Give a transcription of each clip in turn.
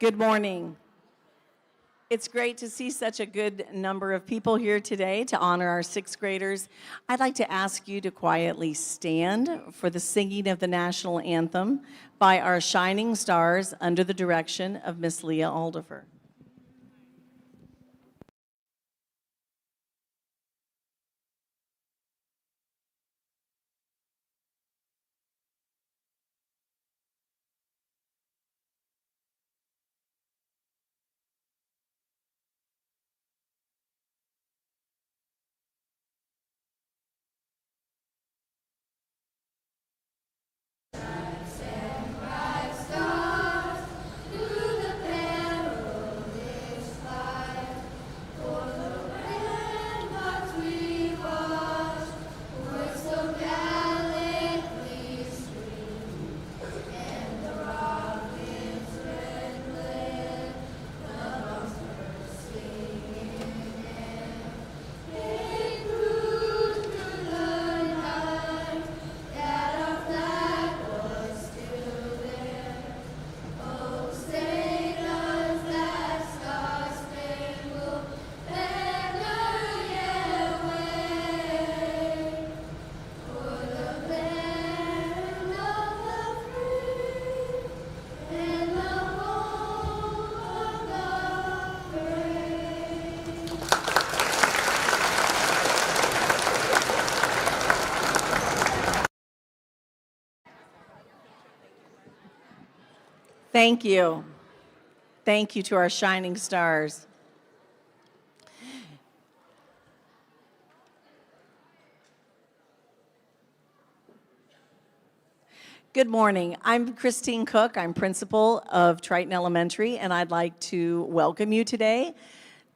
Good morning. It's great to see such a good number of people here today to honor our sixth graders. I'd like to ask you to quietly stand for the singing of the national anthem by our shining stars under the direction of Miss Leah Aldifer. Thank you. Thank you to our shining stars. Good morning. I'm Christine Cook. I'm principal of Triton Elementary, and I'd like to welcome you today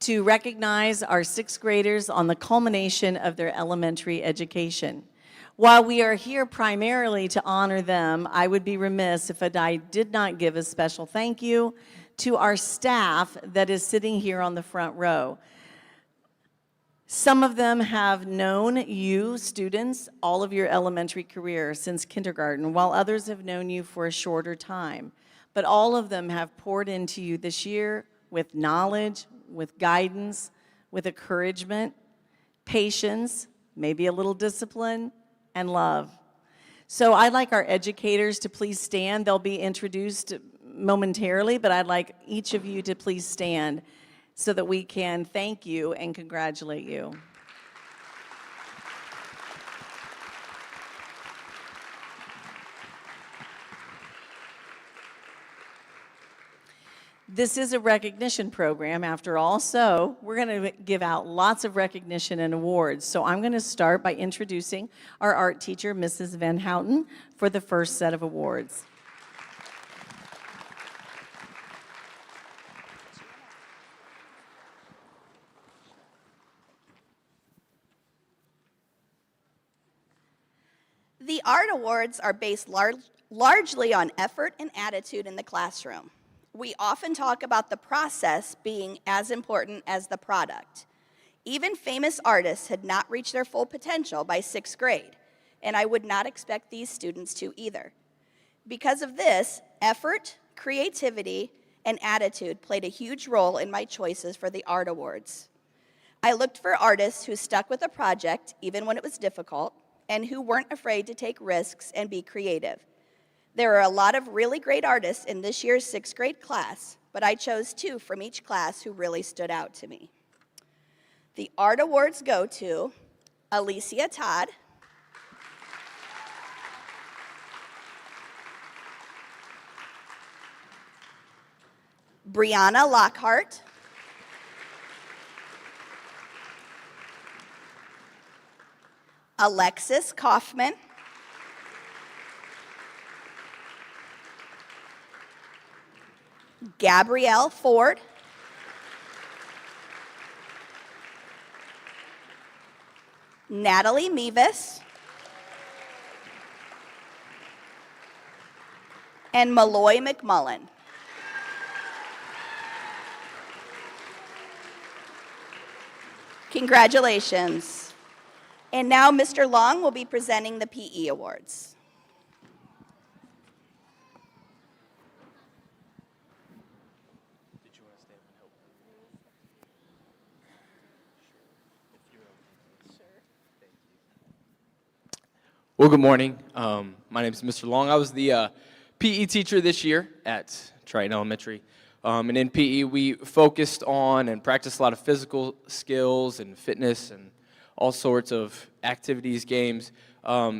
to recognize our sixth graders on the culmination of their elementary education. While we are here primarily to honor them, I would be remiss if I did not give a special thank you to our staff that is sitting here on the front row. Some of them have known you, students, all of your elementary career since kindergarten, while others have known you for a shorter time. But all of them have poured into you this year with knowledge, with guidance, with encouragement, patience, maybe a little discipline, and love. So I'd like our educators to please stand. They'll be introduced momentarily, but I'd like each of you to please stand so that we can thank you and congratulate you. This is a recognition program, after all, so we're going to give out lots of recognition and awards. So I'm going to start by introducing our art teacher, Mrs. Van Houten, for the first set of awards. The art awards are based largely on effort and attitude in the classroom. We often talk about the process being as important as the product. Even famous artists had not reached their full potential by sixth grade, and I would not expect these students to either. Because of this, effort, creativity, and attitude played a huge role in my choices for the art awards. I looked for artists who stuck with a project even when it was difficult, and who weren't afraid to take risks and be creative. There are a lot of really great artists in this year's sixth grade class, but I chose two from each class who really stood out to me. The art awards go to Alicia Todd, Brianna Lockhart, Alexis Kaufman, Gabrielle Ford, Natalie Mevis, and Malloy McMullen. Congratulations. And now Mr. Long will be presenting the PE awards. Well, good morning. My name is Mr. Long. I was the PE teacher this year at Triton Elementary. And in PE, we focused on and practiced a lot of physical skills and fitness and all sorts of activities, games.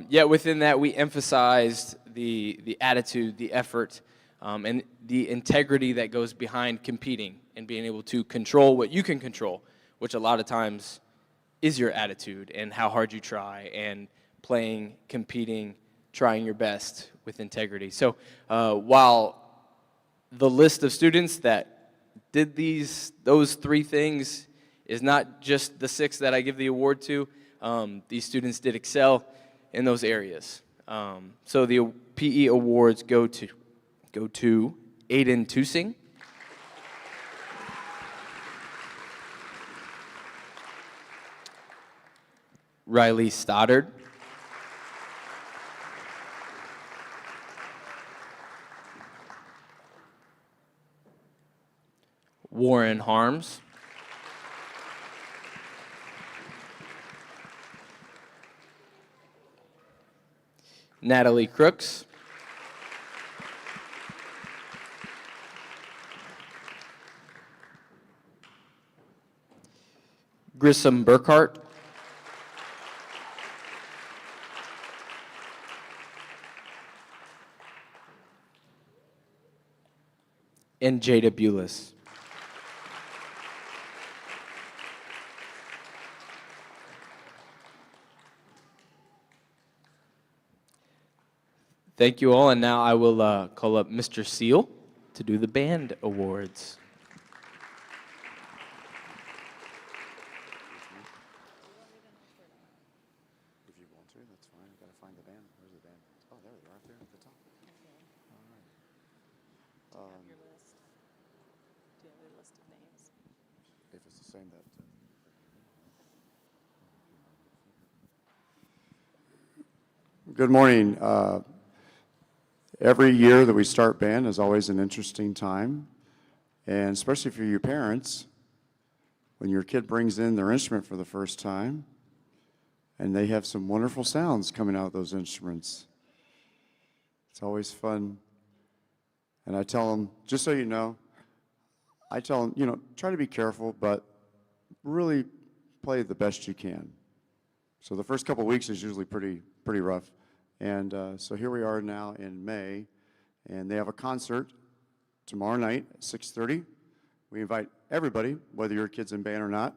Yet within that, we emphasized the attitude, the effort, and the integrity that goes behind competing and being able to control what you can control, which a lot of times is your attitude and how hard you try and playing, competing, trying your best with integrity. So while the list of students that did those three things is not just the 6 that I give the award to, these students did excel in those areas. So the PE awards go to Aiden Tusing, Riley Stoddard, Warren Harms, Natalie Crooks, Grissom Burkhart, and Jada Bulis. Thank you all, and now I will call up Mr. Seal to do the band awards. If you want to, that's fine. I've got to find the band. Where's the band? Oh, there they are, up there at the top. All right. Your list. Do you have your list of names? If it's the same that. Good morning. Every year that we start band is always an interesting time, and especially for you parents, when your kid brings in their instrument for the first time, and they have some wonderful sounds coming out of those instruments. It's always fun. And I tell them, just so you know, I tell them, try to be careful, but really play the best you can. So the first couple of weeks is usually pretty rough. And so here we are now in May, and they have a concert tomorrow night at 6:30. We invite everybody, whether your kid's in band or not.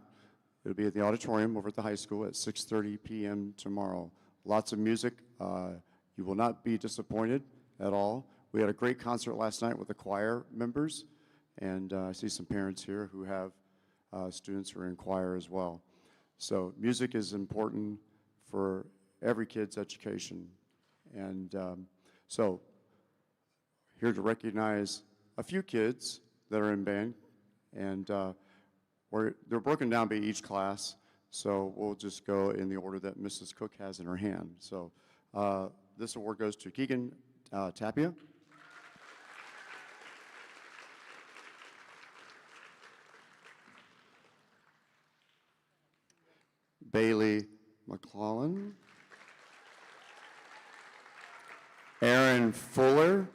It'll be at the auditorium over at the high school at 6:30 p.m. tomorrow. Lots of music. You will not be disappointed at all. We had a great concert last night with the choir members, and I see some parents here who have students who are in choir as well. So music is important for every kid's education. And so here to recognize a few kids that are in band, and they're broken down by each class, so we'll just go in the order that Mrs. Cook has in her hand. So this award goes to Keegan Tapia, Bailey McClellan, Aaron Fuller,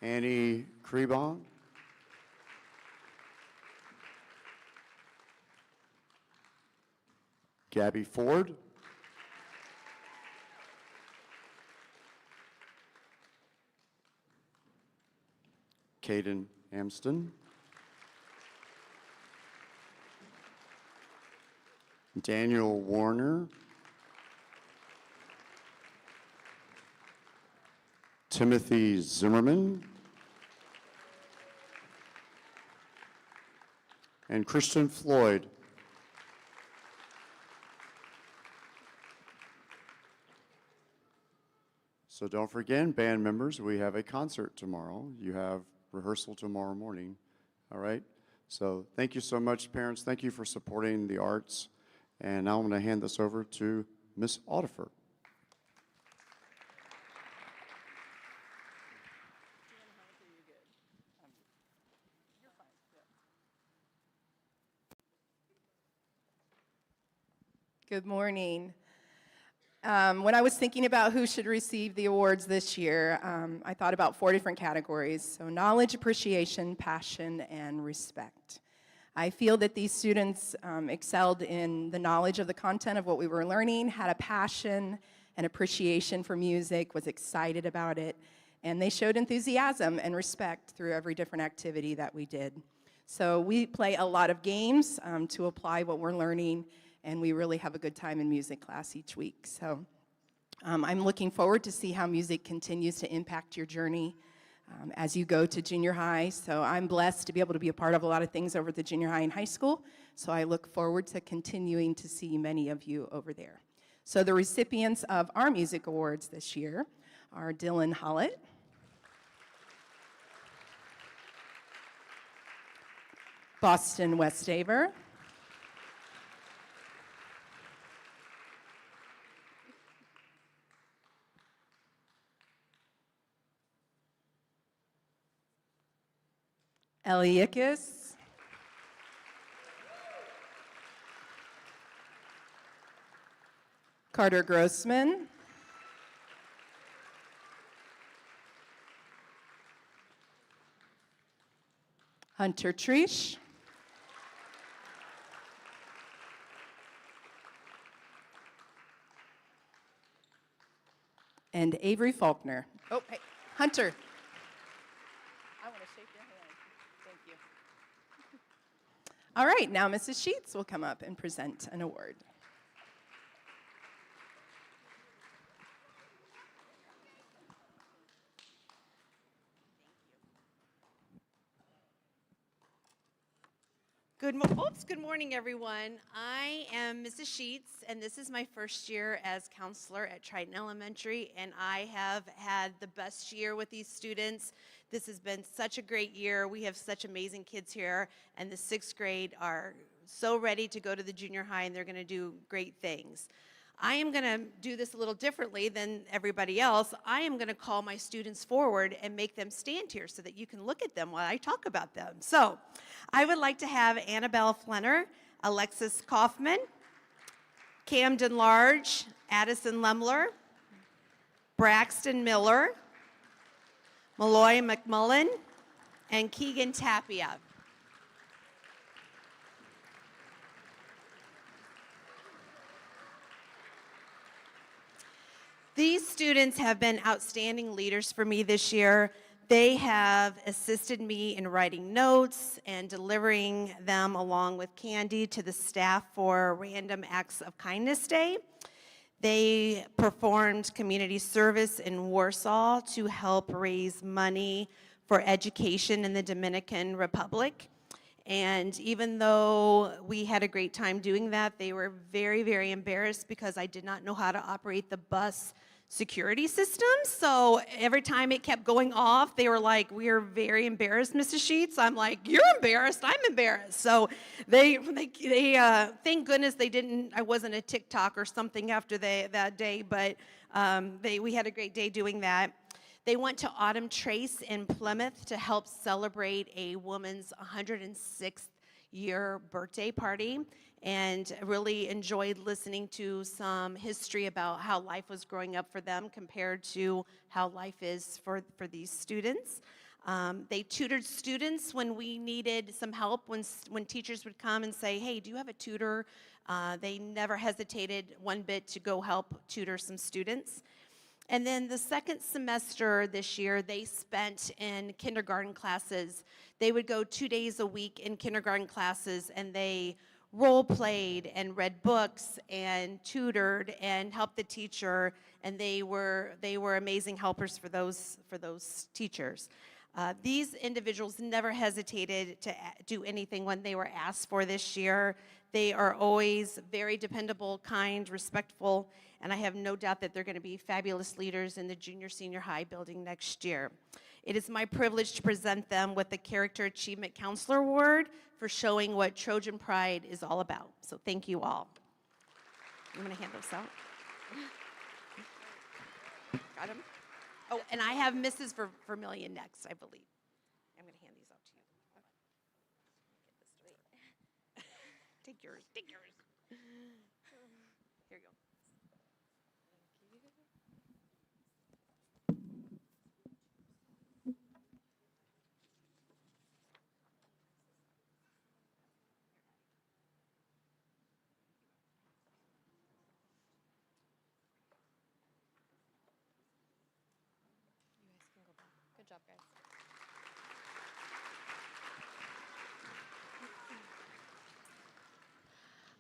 Annie Krebon, Gabby Ford, Caden Amston, Daniel Warner, Timothy Zimmerman, and Christian Floyd. So don't forget, band members, we have a concert tomorrow. You have rehearsal tomorrow morning, all right? So thank you so much, parents. Thank you for supporting the arts. And now I'm going to hand this over to Miss Audifer. Good morning. When I was thinking about who should receive the awards this year, I thought about 4 different categories. So knowledge, appreciation, passion, and respect. I feel that these students excelled in the knowledge of the content of what we were learning, had a passion and appreciation for music, was excited about it, and they showed enthusiasm and respect through every different activity that we did. So we play a lot of games to apply what we're learning, and we really have a good time in music class each week. So I'm looking forward to see how music continues to impact your journey as you go to junior high. So I'm blessed to be able to be a part of a lot of things over at the junior high and high school. So I look forward to continuing to see many of you over there. So the recipients of our music awards this year are Dylan Hollett, Boston Westaver, Eliakis, Carter Grossman, Hunter Trish, and Avery Faulkner. Oh, hey, Hunter. I want to shake your hand. Thank you. All right, now Mrs. Sheets will come up and present an award. Good morning, everyone. I am Mrs. Sheets, and this is my first year as counselor at Triton Elementary, and I have had the best year with these students. This has been such a great year. We have such amazing kids here, and the 6th grade are so ready to go to the junior high, and they're going to do great things. I am going to do this a little differently than everybody else. I am going to call my students forward and make them stand here so that you can look at them while I talk about them. So I would like to have Annabelle Flenner, Alexis Kaufman, Camden Large, Addison Lemler, Braxton Miller, Malloy McMullen, and Keegan Tapia. These students have been outstanding leaders for me this year. They have assisted me in writing notes and delivering them along with candy to the staff for Random Acts of Kindness Day. They performed community service in Warsaw to help raise money for education in the Dominican Republic. And even though we had a great time doing that, they were very, very embarrassed because I did not know how to operate the bus security system. So every time it kept going off, they were like, "We are very embarrassed, Mrs. Sheets." I'm like, "You're embarrassed, I'm embarrassed." So they thank goodness I wasn't a TikTok or something after that day, but we had a great day doing that. They went to Autumn Trace in Plymouth to help celebrate a woman's 106th year birthday party, and really enjoyed listening to some history about how life was growing up for them compared to how life is for these students. They tutored students when we needed some help, when teachers would come and say, "Hey, do you have a tutor?" They never hesitated one bit to go help tutor some students. And then the second semester this year, they spent in kindergarten classes. They would go 2 days a week in kindergarten classes, and they role played and read books and tutored and helped the teacher, and they were amazing helpers for those teachers. These individuals never hesitated to do anything when they were asked for this year. They are always very dependable, kind, respectful, and I have no doubt that they're going to be fabulous leaders in the junior senior high building next year. It is my privilege to present them with the Character Achievement Counselor Award for showing what Trojan Pride is all about. So thank you all. I'm going to hand those out. Got them? Oh, and I have Mrs. Vermillion next, I believe. I'm going to hand these out to you. Get this straight. Take yours. guys.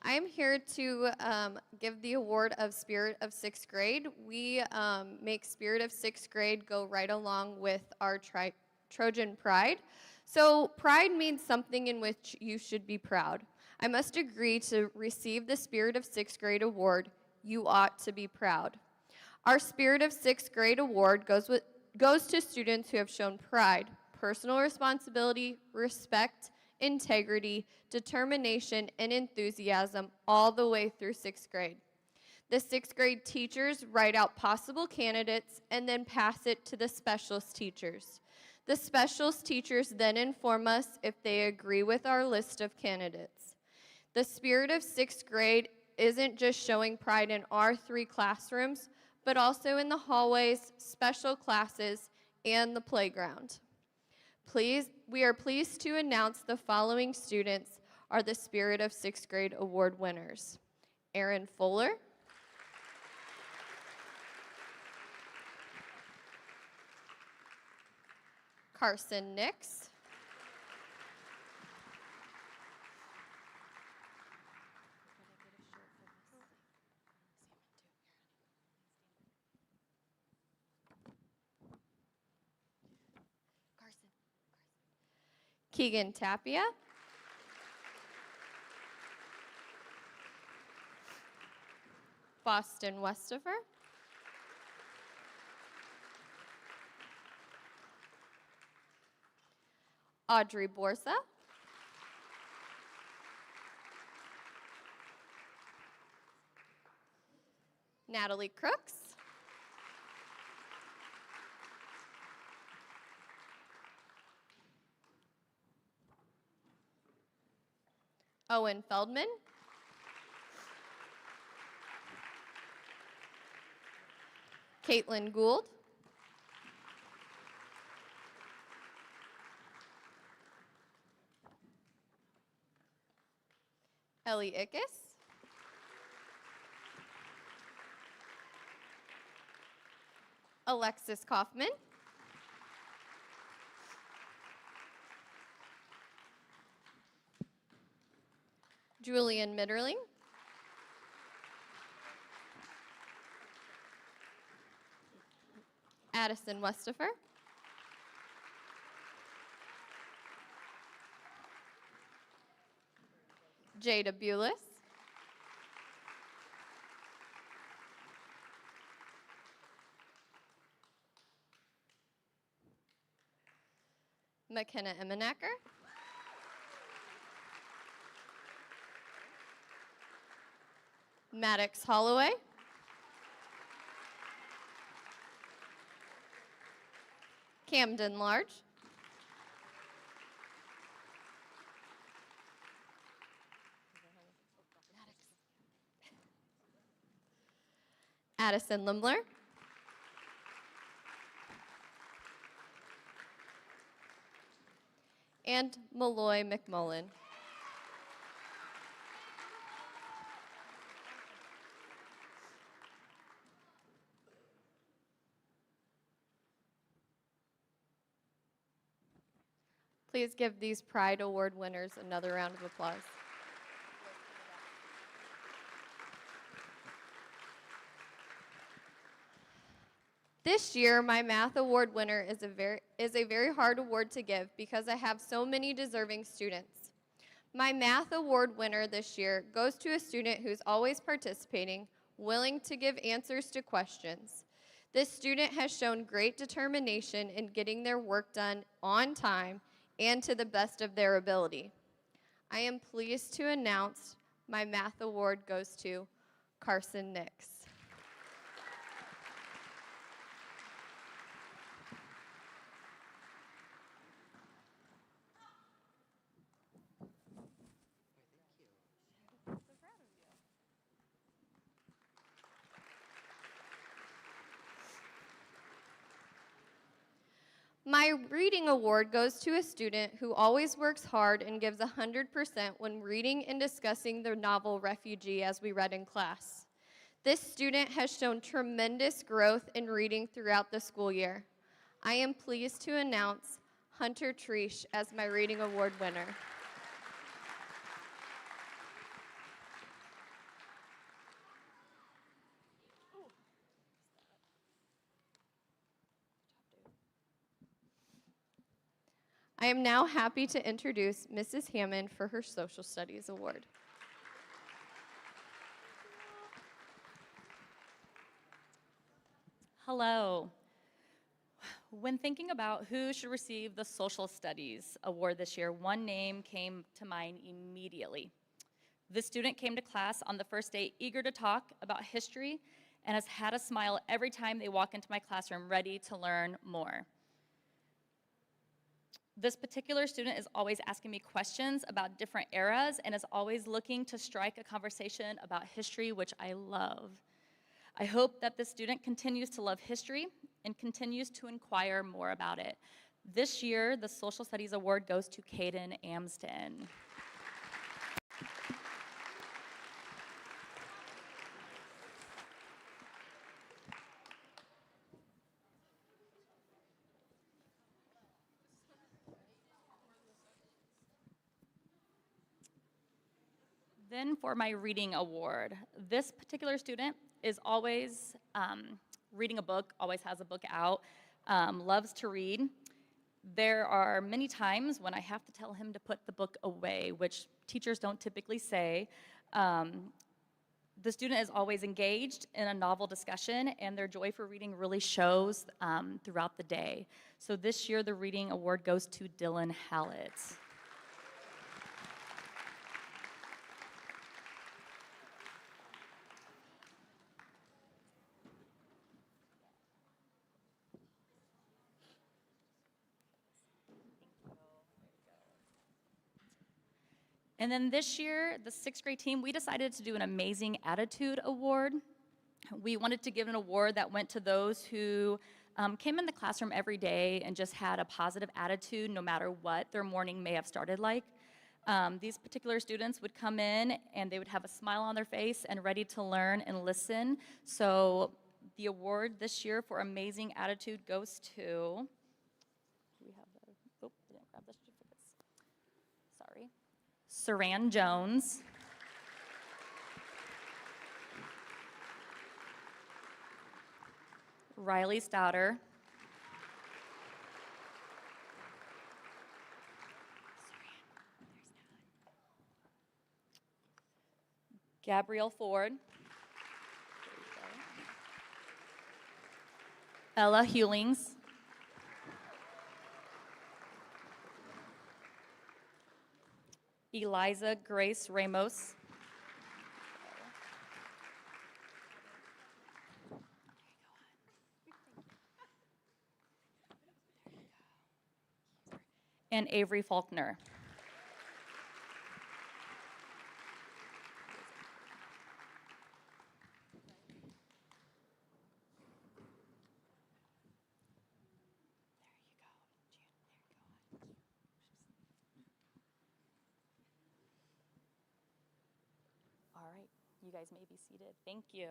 I am here to give the award of Spirit of Sixth Grade. We make Spirit of Sixth Grade go right along with our Trojan Pride. So pride means something in which you should be proud. I must agree to receive the Spirit of Sixth Grade award. You ought to be proud. Our Spirit of Sixth Grade award goes to students who have shown pride, personal responsibility, respect, integrity, determination, and enthusiasm all the way through sixth grade. The sixth grade teachers write out possible candidates and then pass it to the specialist teachers. The specialist teachers then inform us if they agree with our list of candidates. The Spirit of sixth grade isn't just showing pride in our 3 classrooms, but also in the hallways, special classes, and the playground. We are pleased to announce the following students are the Spirit of Sixth Grade Award winners. Aaron Fuller, Carson Nix, Keegan Tapia, Boston Westifer, Audrey Borsa, Natalie Crooks, Owen Feldman, Caitlin Gould, Ellie Ickes, Alexis Kaufman, Julian Mitterling, Addison Westifer, Jada Bulis, McKenna Emmenacker, Maddox Holloway, Camden Large, Addison Limler, and Malloy McMullen. Please give these Pride Award winners another round of applause. This year, my Math Award winner is a very hard award to give because I have so many deserving students. My Math Award winner this year goes to a student who's always participating, willing to give answers to questions. This student has shown great determination in getting their work done on time and to the best of their ability. I am pleased to announce my Math Award goes to Carson Nix. My reading award goes to a student who always works hard and gives 100% when reading and discussing the novel Refugee as we read in class. This student has shown tremendous growth in reading throughout the school year. I am pleased to announce Hunter Treesh as my Reading Award winner. I am now happy to introduce Mrs. Hammond for her Social Studies Award. Hello. When thinking about who should receive the Social Studies Award this year, one name came to mind immediately. This student came to class on the first day eager to talk about history and has had a smile every time they walk into my classroom, ready to learn more. This particular student is always asking me questions about different eras and is always looking to strike a conversation about history, which I love. I hope that this student continues to love history and continues to inquire more about it. This year, the Social Studies Award goes to Caden Amsden. Then for my reading award, this particular student is always reading a book, always has a book out, loves to read. There are many times when I have to tell him to put the book away, which teachers don't typically say. The student is always engaged in a novel discussion, and their joy for reading really shows throughout the day. So this year, the reading award goes to Dylan Hallett. And then this year, the sixth grade team, we decided to do an Amazing Attitude Award. We wanted to give an award that went to those who came in the classroom every day and just had a positive attitude no matter what their morning may have started like. These particular students would come in and they would have a smile on their face and ready to learn and listen. So the award this year for Amazing Attitude goes to, do we have the, oh, I didn't grab the certificates. Sorry. Saran Jones. Riley Stouter. Gabrielle Ford. Ella Hewlings. Eliza Grace Ramos. And Avery Faulkner. All right, you guys may be seated. Thank you.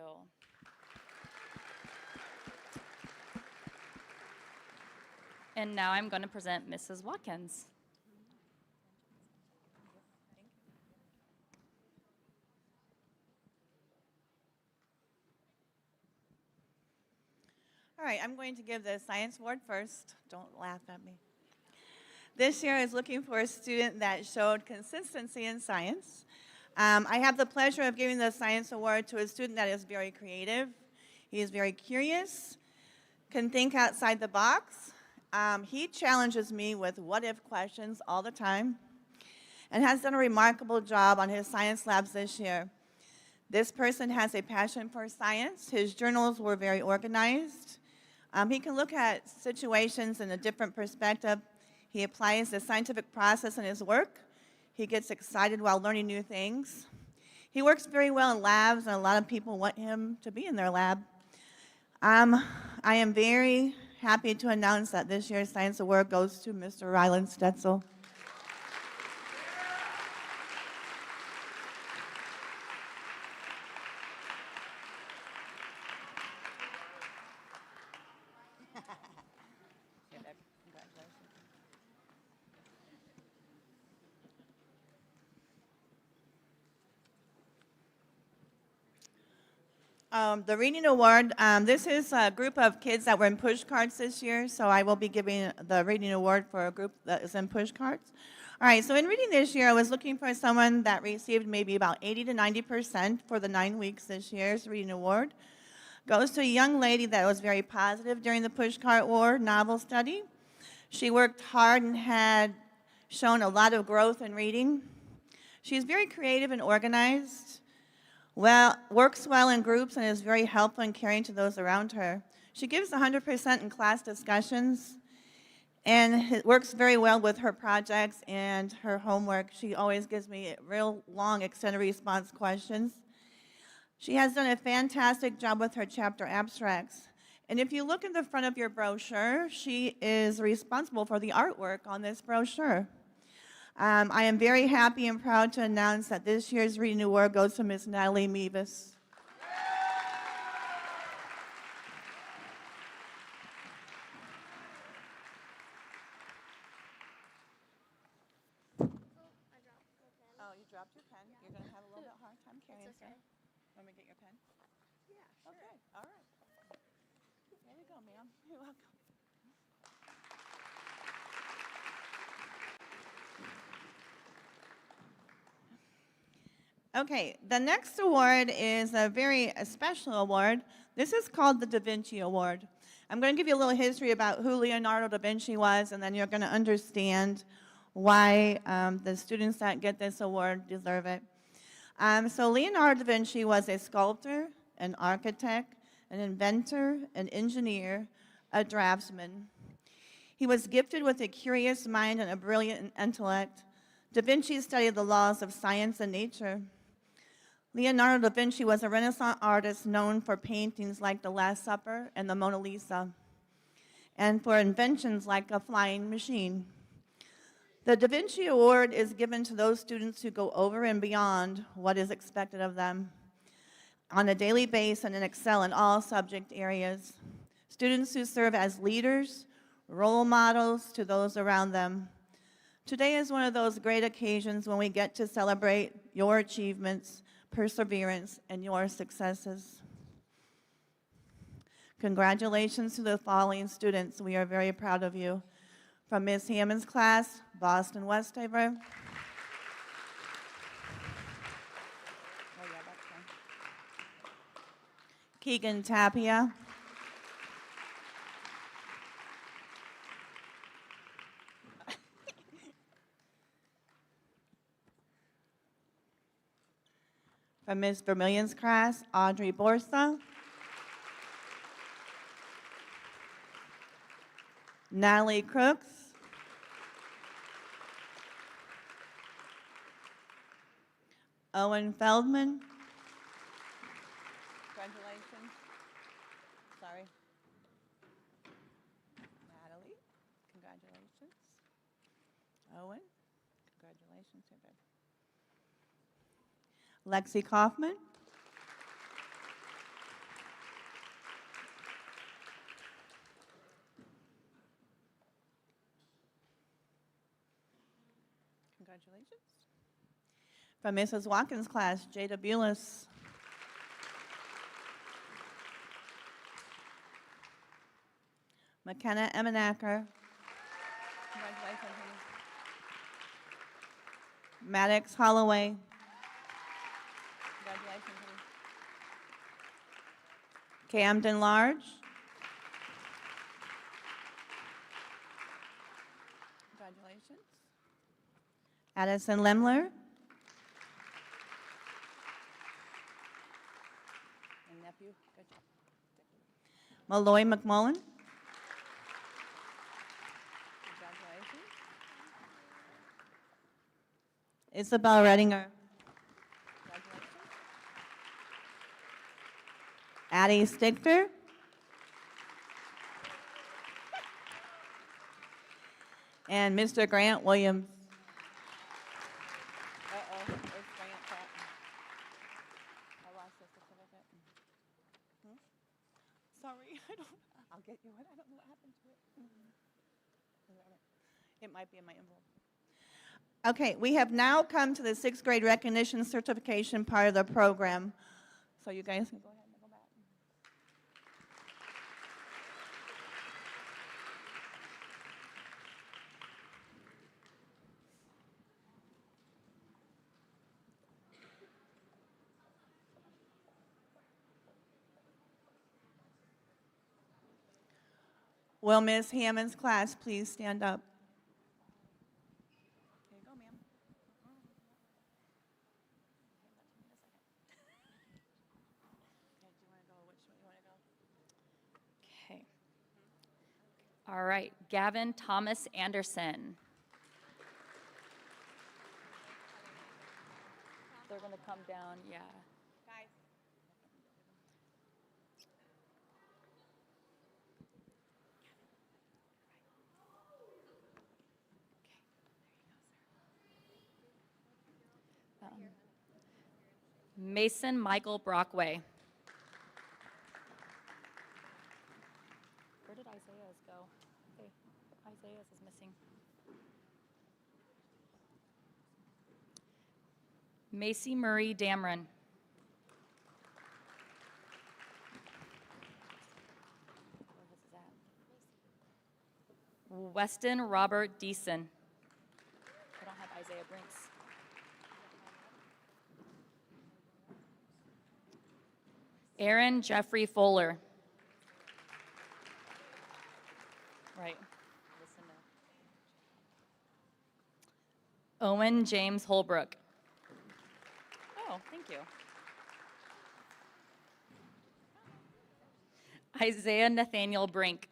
And now I'm going to present Mrs. Watkins. All right, I'm going to give the science award first. Don't laugh at me. This year is looking for a student that showed consistency in science. I have the pleasure of giving the science award to a student that is very creative. He is very curious, can think outside the box. He challenges me with what-if questions all the time and has done a remarkable job on his science labs this year. This person has a passion for science. His journals were very organized. He can look at situations in a different perspective. He applies the scientific process in his work. He gets excited while learning new things. He works very well in labs, and a lot of people want him to be in their lab. I am very happy to announce that this year's Science Award goes to Mr. Ryland Stetzel. The Reading Award, this is a group of kids that were in push cards this year, so I will be giving the Reading Award for a group that is in push cards. All right, so in reading this year, I was looking for someone that received maybe about 80 to 90% for the 9 weeks this year's Reading Award. Goes to a young lady that was very positive during the push cart war novel study. She worked hard and had shown a lot of growth in reading. She's very creative and organized. Well, works well in groups and is very helpful and caring to those around her. She gives 100% in class discussions and it works very well with her projects and her homework. She always gives me real long extended response questions. She has done a fantastic job with her chapter abstracts. And if you look in the front of your brochure, she is responsible for the artwork on this brochure. I am very happy and proud to announce that this year's Reading Award goes to Miss Natalie Mevis. Oh, you dropped your pen. You're going to have a little bit hard time carrying it. Want me to get your pen? Yeah, sure. Okay, all right. There you go, ma'am. You're welcome. Okay, the next award is a very special award. This is called the Da Vinci Award. I'm going to give you a little history about who Leonardo da Vinci was, and then you're going to understand why the students that get this award deserve it. So Leonardo da Vinci was a sculptor, an architect, an inventor, an engineer, a draftsman. He was gifted with a curious mind and a brilliant intellect. Da Vinci studied the laws of science and nature. Leonardo da Vinci was a Renaissance artist known for paintings like The Last Supper and the Mona Lisa, and for inventions like a flying machine. The Da Vinci Award is given to those students who go over and beyond what is expected of them on a daily basis and excel in all subject areas. Students who serve as leaders, role models to those around them. Today is one of those great occasions when we get to celebrate your achievements, perseverance, and your successes. Congratulations to the following students. We are very proud of you. From Ms. Hammond's class, Boston Westaver. Keegan Tapia. From Ms. Vermillion's class, Audrey Borsa. Natalie Crooks. Owen Feldman. Congratulations. Sorry. Natalie, congratulations. Owen, congratulations. You're good. Lexi Kaufman. Congratulations. From Mrs. Watkins' class, Jada Bulis. McKenna Emenacker. Congratulations. Maddox Holloway. Congratulations. Camden Large. Congratulations. Addison Lemler. And nephew, good job. Malloy McMullen. Congratulations. Isabel Redinger. Congratulations. Addie Stichter. And Mr. Grant Williams. Uh-oh, where's Grant at? I lost the certificate. Sorry, I'll get you one. I don't know what happened to it. It might be in my envelope. Okay, we have now come to the 6th grade recognition certification part of the program. So you guys can go ahead and go back. Will Miss Hammond's class please stand up? Here you go, ma'am. Okay. All right, Gavin Thomas Anderson. They're going to come down, yeah. Guys. Mason Michael Brockway. Where did Isaiah's go? Okay, Isaiah's is missing. Macy Murray Damron. Where is that? Weston Robert Deason. I don't have Isaiah Brinks. Aaron Jeffrey Fuller. Right. Listen to. Owen James Holbrook. Oh, thank you. Isaiah Nathaniel Brink.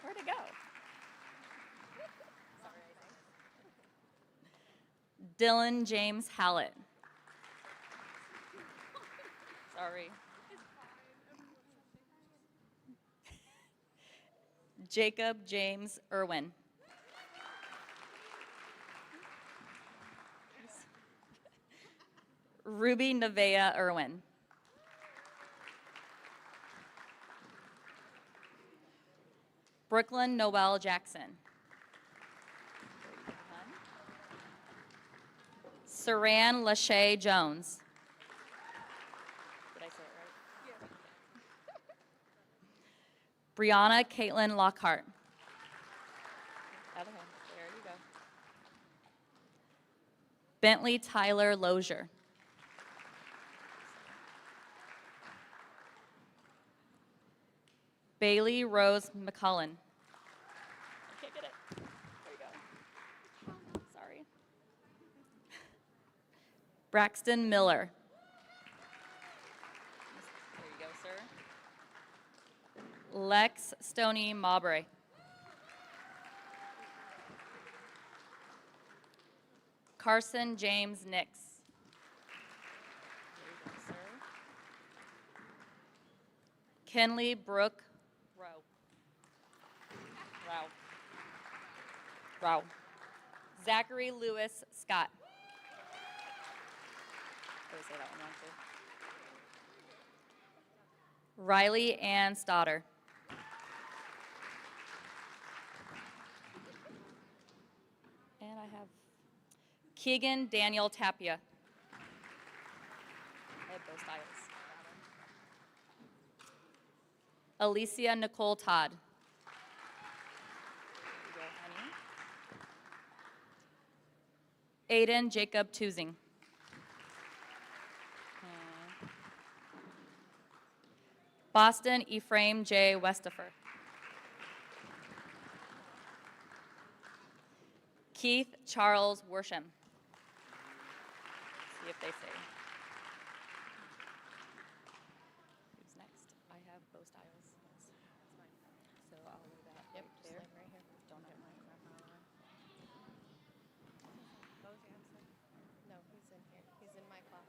Where'd it go? Dylan James Hallett. Sorry. Jacob James Irwin. Ruby Nevea Irwin. Brooklyn Noel Jackson. Saran Lachey Jones. Did I say it right? Brianna Caitlin Lockhart. Other hand. There you go. Bentley Tyler Lozier. Bailey Rose McCullen. I can't get it. There you go. Sorry. Braxton Miller. There you go, sir. Lex Stoney Mowbray. Carson James Nix. There you go, sir. Kenley Brooke Rowe. Rowe. Zachary Lewis Scott. Did I say that one wrong too? Riley Ann Stoddard. And I have Keegan Daniel Tapia. I have both styles. Alicia Nicole Todd. There you go, honey. Aiden Jacob Tusing. Boston Ephraim J. Westifer. Keith Charles Worsham. See if they say. Who's next? I have both styles. So I'll leave that. Yep, there. Right here. Don't get my crap out of No, he's in here. He's in my class.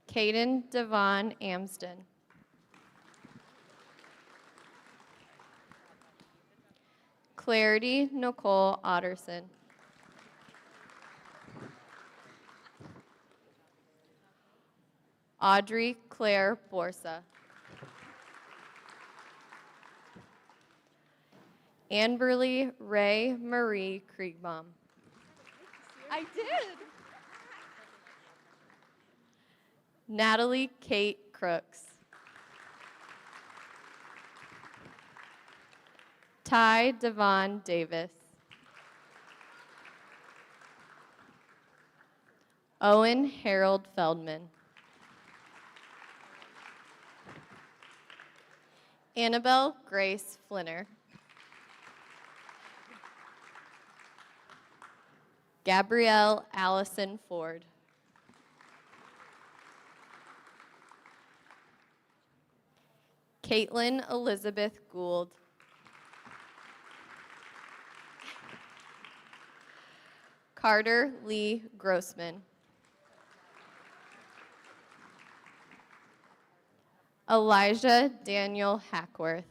Caden Devon Amsden. Clarity Nicole Otterson. Audrey Claire Borsa. Amberly Ray Marie Kriegbaum. I did. Natalie Kate Crooks. Ty Devon Davis. Owen Harold Feldman. Annabelle Grace Flinner. Gabrielle Allison Ford. Caitlin Elizabeth Gould. Carter Lee Grossman. Elijah Daniel Hackworth.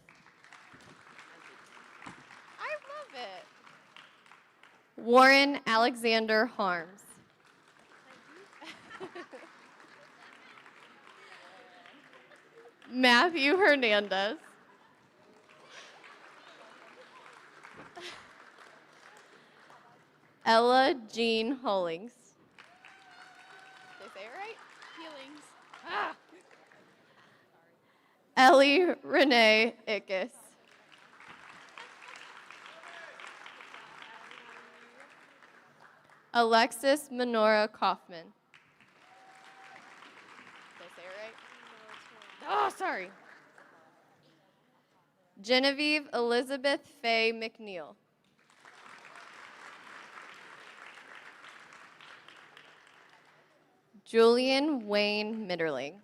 I love it. Warren Alexander Harms. Matthew Hernandez. Ella Jean Hollings. Did I say it right? Healings. Ah. Ellie Renee Ickes. Alexis Menora Kaufman. Did I say it right? Oh, sorry. Genevieve Elizabeth Faye McNeil. Julian Wayne Mitterling.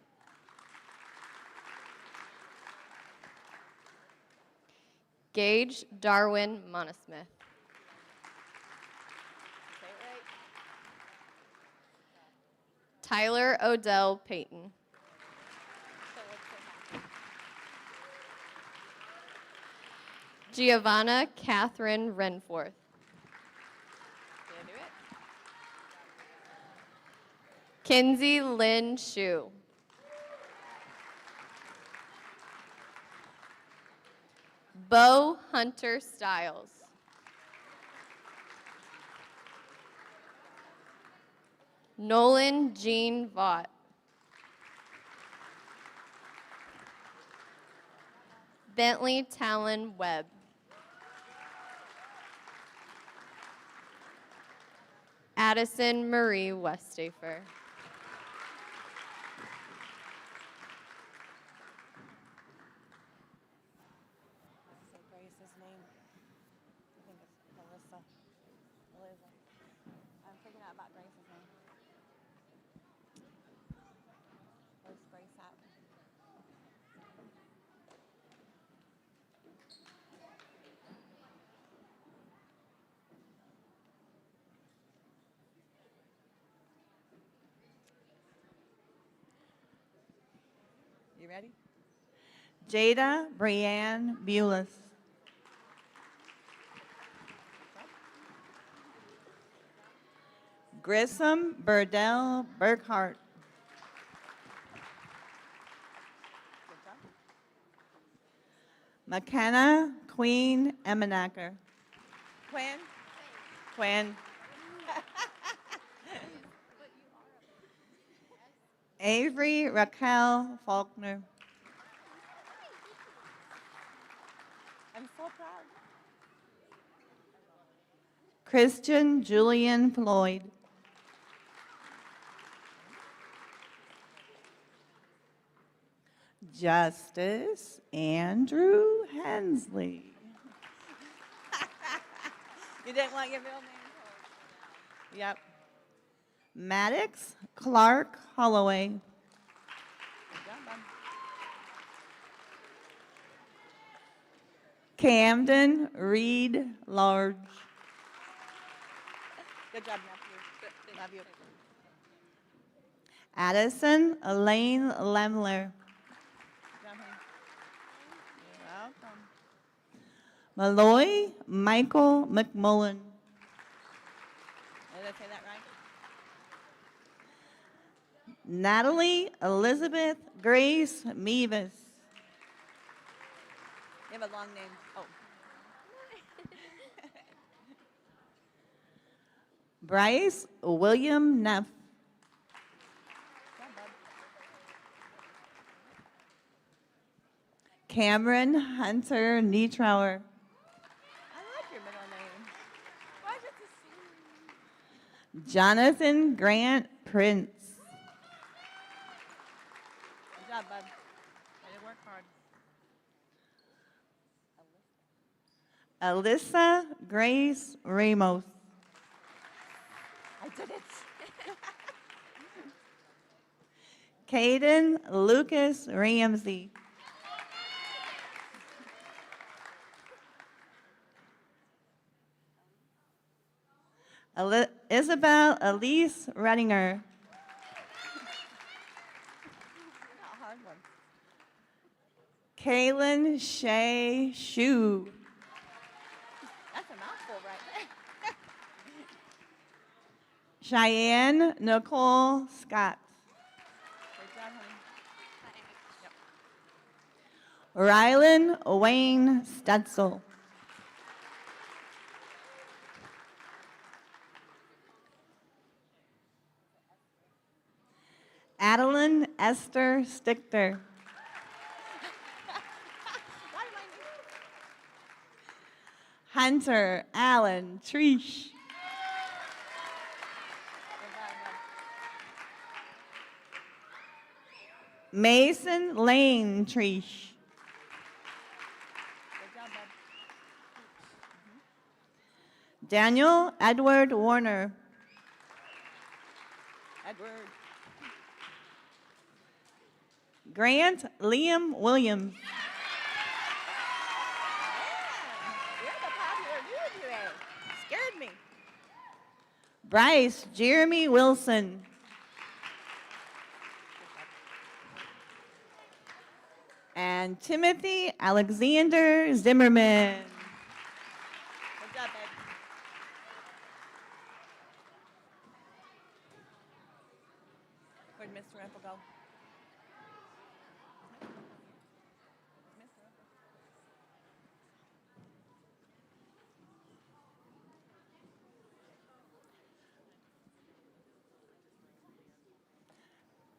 Gage Darwin Monosmith. Tyler Odell Payton. Giovanna Catherine Renforth. Did I do it? Kinsey Lynn Shu. Bo Hunter Stiles. Nolan Jean Vaught. Bentley Talon Webb. Addison Marie Westafer. Say Grace's name. I think it's Melissa. Melissa. I'm figuring out about Grace's name. Where's Grace at? You ready? Jada Brianne Bulis. Grissom Burdell Burkhart. McKenna Queen Emenacker. Quinn? Quinn. Avery Raquel Faulkner. I'm so proud. Christian Julian Floyd. Justice Andrew Hensley. You didn't want your real name told. Yep. Maddox Clark Holloway. Good job, bud. Camden Reed Large. Good job, nephew. Love you. Addison Elaine Lemler. Good job, honey. You're welcome. Malloy Michael McMullen. Did I say that right? Natalie Elizabeth Grace Mevis. You have a long name. Oh. Bryce William Neff. Cameron Hunter Nietrauer. I like your middle name. Why is it the same? Jonathan Grant Prince. Good job, bud. Way to work hard. Alyssa Grace Ramos. I did it. Caden Lucas Ramsey. Isabel Elise Redinger. Kaylin Shay Shu. That's a mouthful right there. Cheyenne Nicole Scott. Good job, honey. Rylan Wayne Stutzel. Adeline Esther Stichter. Hunter Allen Treesh. Mason Lane Treesh. Daniel Edward Warner. Edward. Grant Liam Williams. You're the popular dude today. Scared me. Bryce Jeremy Wilson. And Timothy Alexander Zimmerman. Good job, babe. Where'd Mr. Apple go?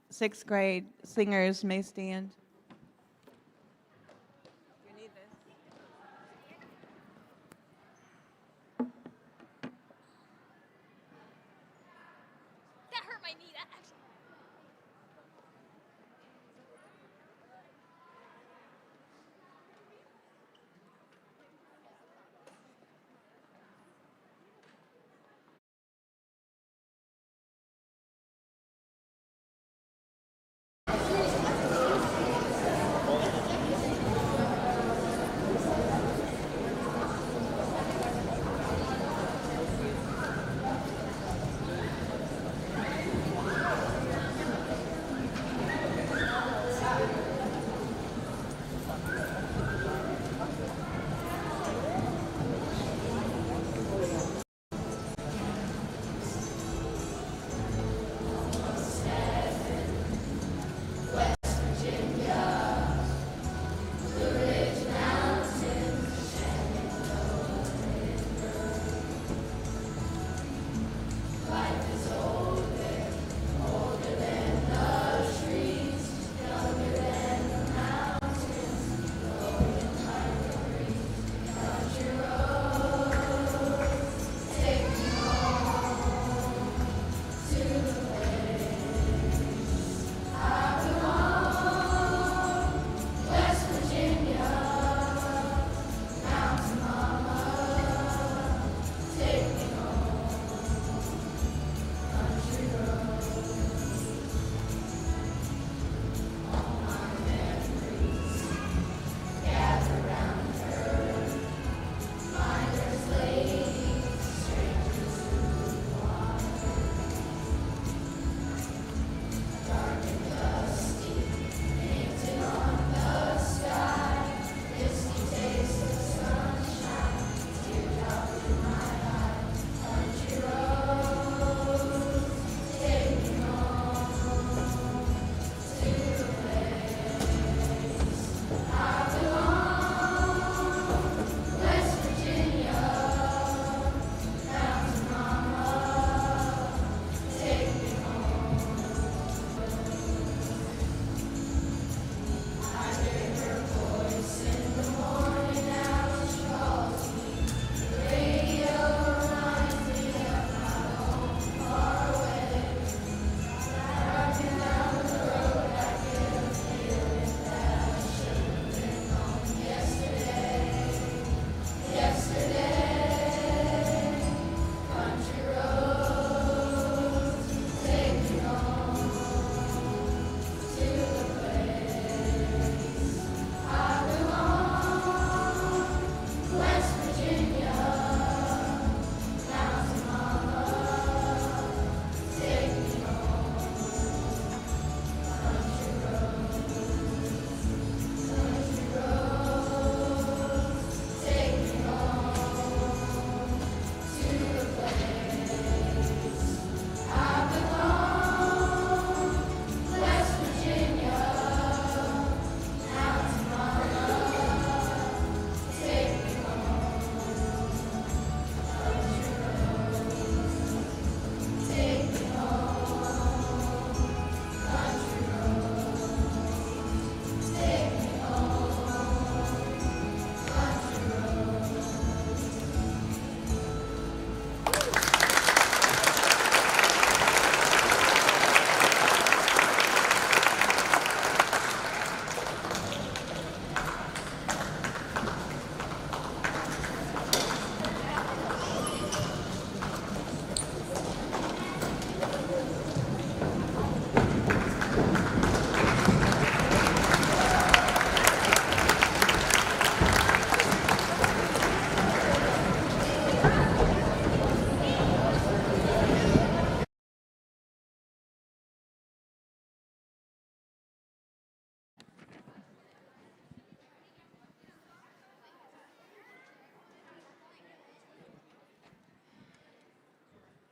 Sixth grade singers may stand. You need this. That hurt my knee. That actually.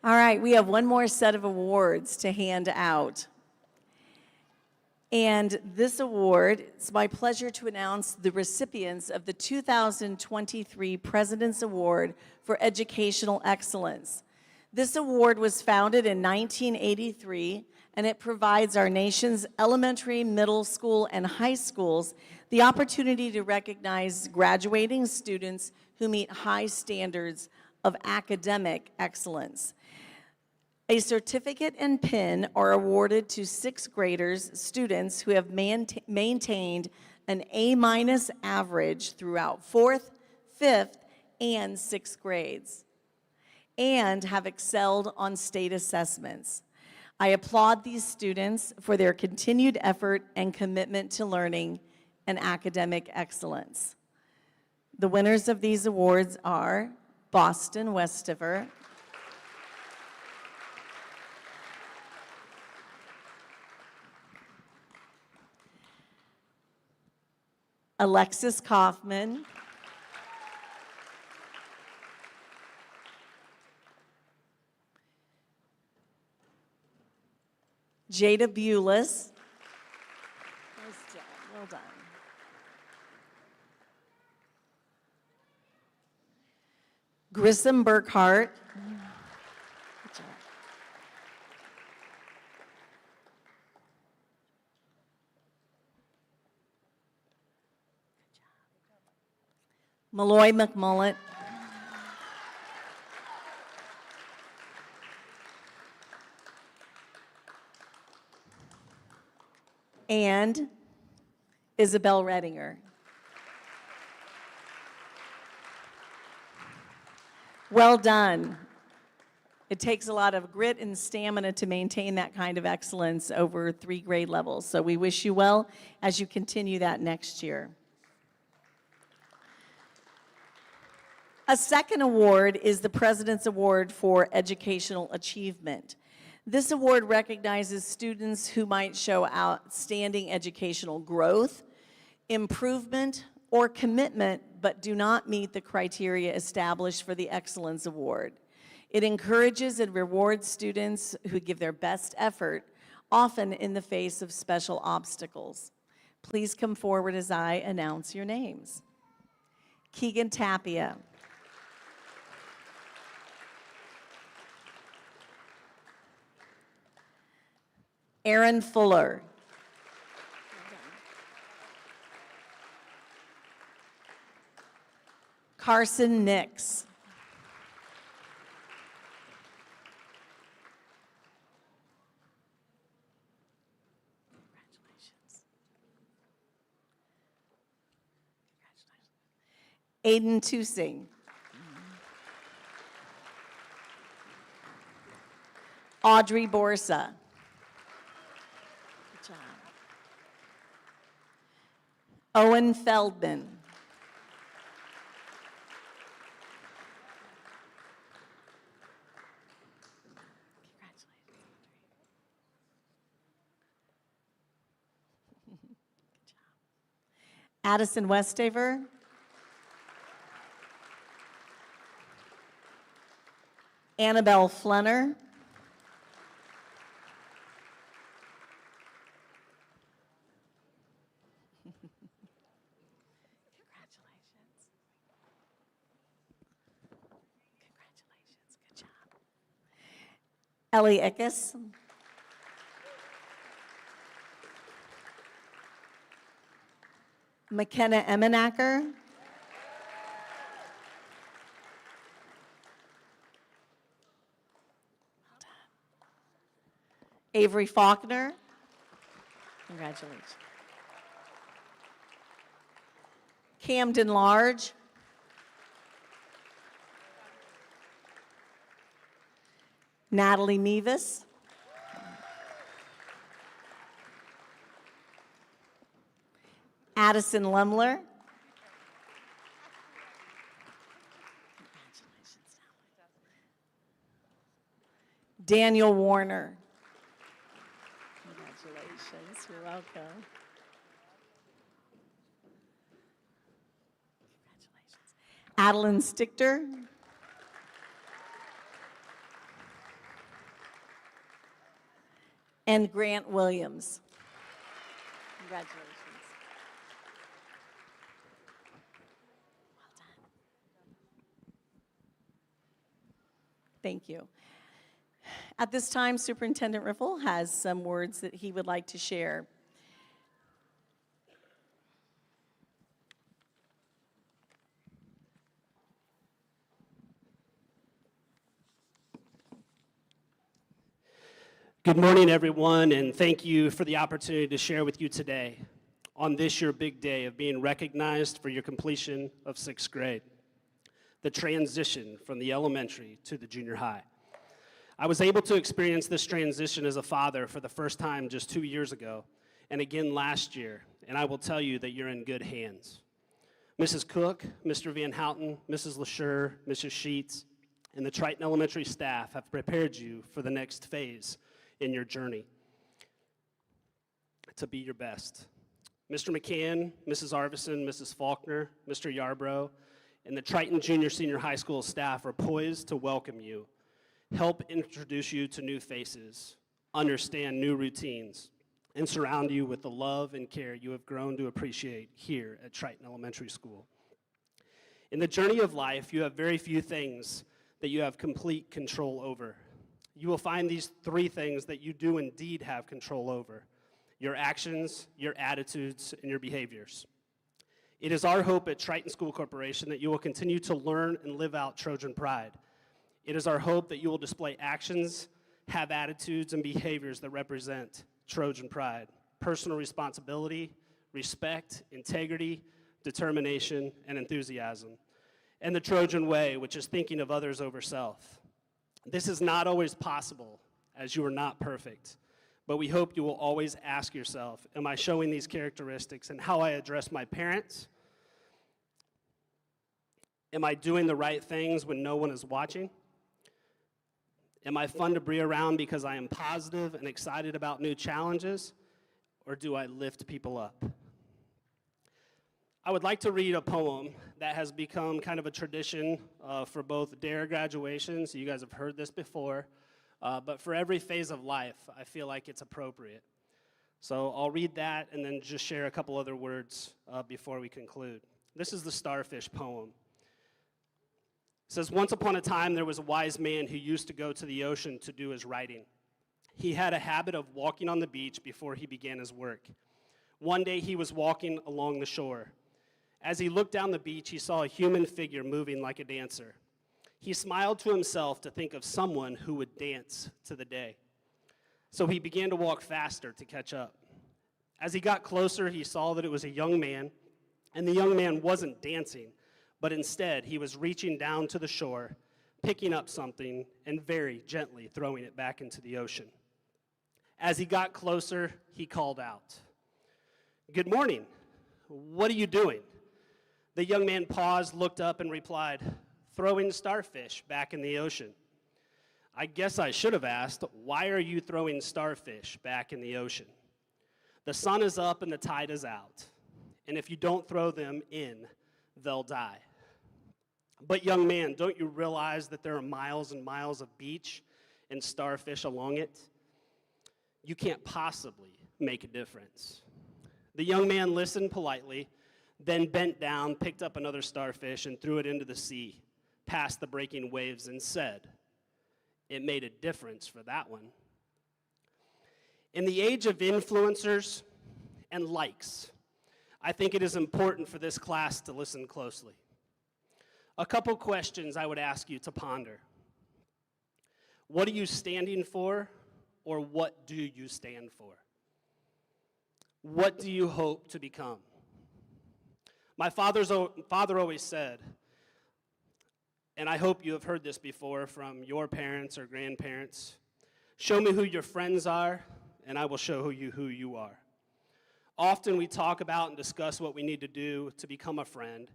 All right, we have one more set of awards to hand out. And this award, it's my pleasure to announce the recipients of the 2023 President's Award for Educational Excellence. This award was founded in 1983, and it provides our nation's elementary, middle school, and high schools the opportunity to recognize graduating students who meet high standards of academic excellence. A certificate and pin are awarded to sixth graders, students who have maintained an A- average throughout fourth, fifth, and sixth grades, and have excelled on state assessments. I applaud these students for their continued effort and commitment to learning and academic excellence. The winners of these awards are Boston Westiver, Alexis Kaufman, Jada Bulis. Well done. Grissom Burkhart. Good job. Malloy McMullen. And Isabel Redinger. Well done. It takes a lot of grit and stamina to maintain that kind of excellence over 3 grade levels. So we wish you well as you continue that next year. A second award is the President's Award for Educational Achievement. This award recognizes students who might show outstanding educational growth, improvement, or commitment, but do not meet the criteria established for the Excellence Award. It encourages and rewards students who give their best effort, often in the face of special obstacles. Please come forward as I announce your names. Keegan Tapia. Aaron Fuller. Carson Nix. Aiden Tusing. Audrey Borsa. Good job. Owen Feldman. Addison Westaver. Annabelle Flenner. Congratulations. Good job. Ellie Eckes. McKenna Emenacker. Avery Faulkner. Congratulations. Camden Large. Natalie Nevis. Addison Lumler. Daniel Warner. Congratulations. You're welcome. Congratulations. Adeline Stichter. and Grant Williams. Congratulations. Well done. Thank you. At this time, Superintendent Riffle has some words that he would like to share. Good morning, everyone, and thank you for the opportunity to share with you today on this your big day of being recognized for your completion of 6th grade, the transition from the elementary to the junior high. I was able to experience this transition as a father for the first time just 2 years ago, and again last year, and I will tell you that you're in good hands. Mrs. Cook, Mr. Van Houten, Mrs. LaSure, Mrs. Sheets, and the Triton Elementary staff have prepared you for the next phase in your journey to be your best. Mr. McCann, Mrs. Arvison, Mrs. Faulkner, Mr. Yarbrough, and the Triton Junior Senior High School staff are poised to welcome you, help introduce you to new faces, understand new routines, and surround you with the love and care you have grown to appreciate here at Triton Elementary School. In the journey of life, you have very few things that you have complete control over. You will find these 3 things that you do indeed have control over: your actions, your attitudes, and your behaviors. It is our hope at Triton School Corporation that you will continue to learn and live out Trojan pride. It is our hope that you will display actions, have attitudes, and behaviors that represent Trojan pride, personal responsibility, respect, integrity, determination, and enthusiasm, and the Trojan way, which is thinking of others over self. This is not always possible, as you are not perfect, but we hope you will always ask yourself, am I showing these characteristics in how I address my parents? Am I doing the right things when no one is watching? Am I fun to be around because I am positive and excited about new challenges, or do I lift people up? I would like to read a poem that has become kind of a tradition for both DARE graduations. You guys have heard this before, but for every phase of life, I feel like it's appropriate. So I'll read that and then just share a couple other words before we conclude. This is the Starfish poem. It says, once upon a time, there was a wise man who used to go to the ocean to do his writing. He had a habit of walking on the beach before he began his work. One day, he was walking along the shore. As he looked down the beach, he saw a human figure moving like a dancer. He smiled to himself to think of someone who would dance to the day. So he began to walk faster to catch up. As he got closer, he saw that it was a young man, and the young man wasn't dancing, but instead he was reaching down to the shore, picking up something, and very gently throwing it back into the ocean. As he got closer, he called out, "Good morning. What are you doing?" The young man paused, looked up, and replied, "Throwing starfish back in the ocean." I guess I should have asked, why are you throwing starfish back in the ocean? The sun is up and the tide is out, and if you don't throw them in, they'll die. But young man, don't you realize that there are miles and miles of beach and starfish along it? You can't possibly make a difference. The young man listened politely, then bent down, picked up another starfish, and threw it into the sea, past the breaking waves, and said, "It made a difference for that one." In the age of influencers and likes, I think it is important for this class to listen closely. A couple questions I would ask you to ponder. What are you standing for, or what do you stand for? What do you hope to become? My father always said, and I hope you have heard this before from your parents or grandparents, show me who your friends are, and I will show you who you are. Often we talk about and discuss what we need to do to become a friend.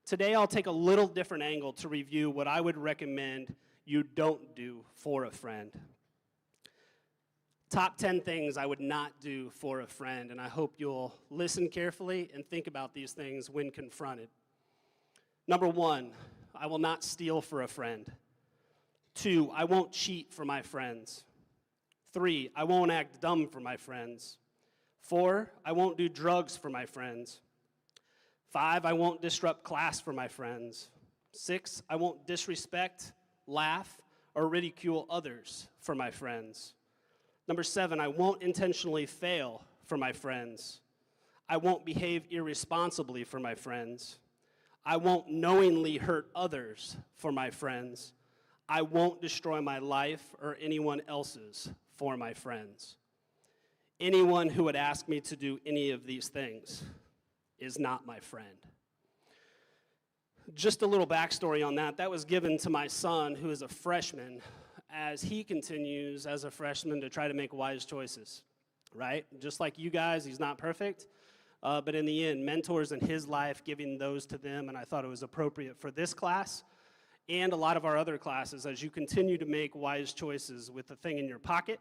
Today I'll take a little different angle to review what I would recommend you don't do for a friend. Top 10 things I would not do for a friend, and I hope you'll listen carefully and think about these things when confronted. Number 1, I will not steal for a friend. 2, I won't cheat for my friends. 3, I won't act dumb for my friends. 4, I won't do drugs for my friends. 5, I won't disrupt class for my friends. 6, I won't disrespect, laugh, or ridicule others for my friends. Number 7, I won't intentionally fail for my friends. I won't behave irresponsibly for my friends. I won't knowingly hurt others for my friends. I won't destroy my life or anyone else's for my friends. Anyone who would ask me to do any of these things is not my friend. Just a little backstory on that. That was given to my son, who is a freshman, as he continues as a freshman to try to make wise choices, right? Just like you guys, he's not perfect. But in the end, mentors in his life, giving those to them, and I thought it was appropriate for this class and a lot of our other classes as you continue to make wise choices with the thing in your pocket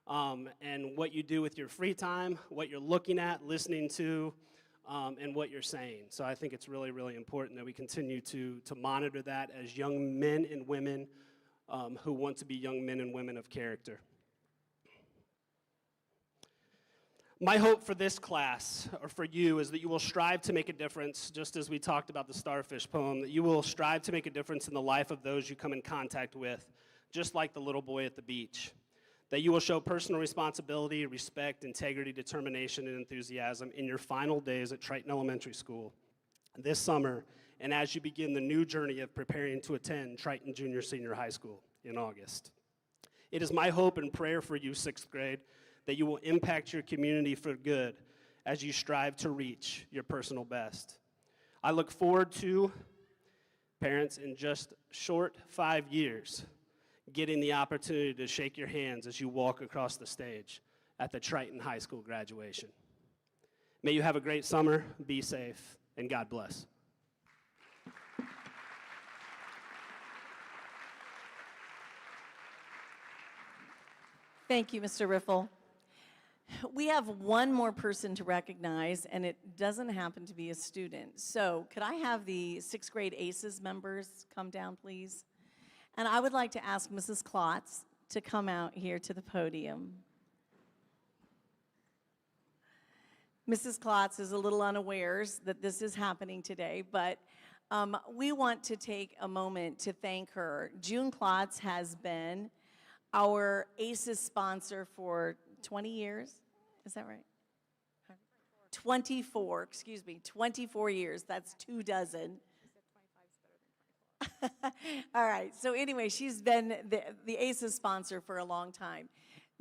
and what you do with your free time, what you're looking at, listening to, and what you're saying. So I think it's really, really important that we continue to monitor that as young men and women who want to be young men and women of character. My hope for this class, or for you, is that you will strive to make a difference, just as we talked about the starfish poem, that you will strive to make a difference in the life of those you come in contact with, just like the little boy at the beach. That you will show personal responsibility, respect, integrity, determination, and enthusiasm in your final days at Triton Elementary School this summer, and as you begin the new journey of preparing to attend Triton Junior Senior High School in August. It is my hope and prayer for you, 6th grade, that you will impact your community for good as you strive to reach your personal best. I look forward to, parents, in just short 5 years, getting the opportunity to shake your hands as you walk across the stage at the Triton High School graduation. May you have a great summer, be safe, and God bless. Thank you, Mr. Riffle. We have one more person to recognize, and it doesn't happen to be a student. So could I have the 6th grade ACES members come down, please? And I would like to ask Mrs. Klotz to come out here to the podium. Mrs. Klotz is a little unawares that this is happening today, but we want to take a moment to thank her. June Klotz has been our ACES sponsor for 20 years. Is that right? 24 years. That's 24. All right, so anyway, she's been the ACES sponsor for a long time.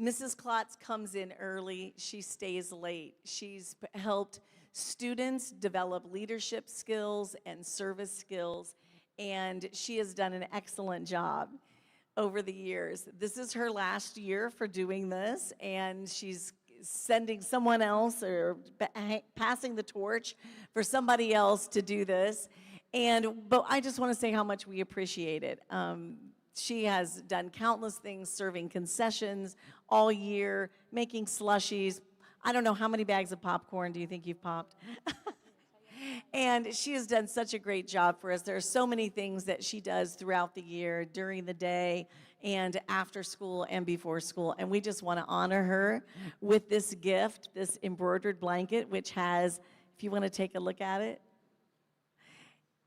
Mrs. Klotz comes in early, she stays late. She's helped students develop leadership skills and service skills, and she has done an excellent job over the years. This is her last year for doing this, and she's sending someone else or passing the torch for somebody else to do this. But I just want to say how much we appreciate it. She has done countless things, serving concessions all year, making slushies. I don't know, how many bags of popcorn do you think you've popped? And she has done such a great job for us. There are so many things that she does throughout the year, during the day, and after school and before school. And we just want to honor her with this gift, this embroidered blanket, which has, if you want to take a look at it,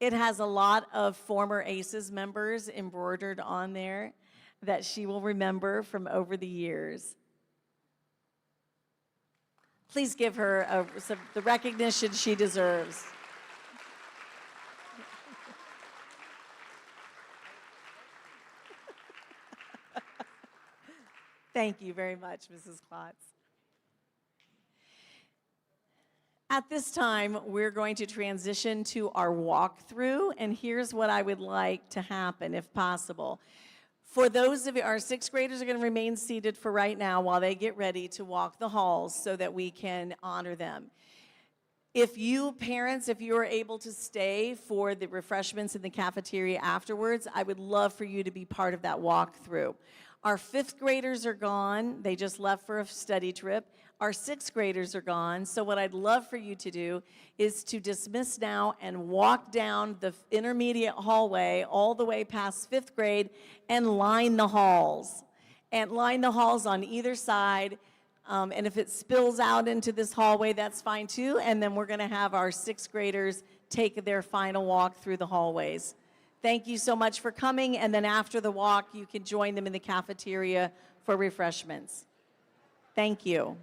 it has a lot of former ACES members embroidered on there that she will remember from over the years. Please give her the recognition she deserves. Thank you very much, Mrs. Klotz. At this time, we're going to transition to our walkthrough, and here's what I would like to happen, if possible. For those of you, our 6th graders are going to remain seated for right now while they get ready to walk the halls so that we can honor them. If you, parents, if you are able to stay for the refreshments in the cafeteria afterwards, I would love for you to be part of that walkthrough. Our 5th graders are gone. They just left for a study trip. Our 6th graders are gone. So what I'd love for you to do is to dismiss now and walk down the intermediate hallway all the way past 5th grade and line the halls. and line the halls on either side. And if it spills out into this hallway, that's fine too. And then we're going to have our sixth graders take their final walk through the hallways. Thank you so much for coming. And then after the walk, you can join them in the cafeteria for refreshments. Thank you.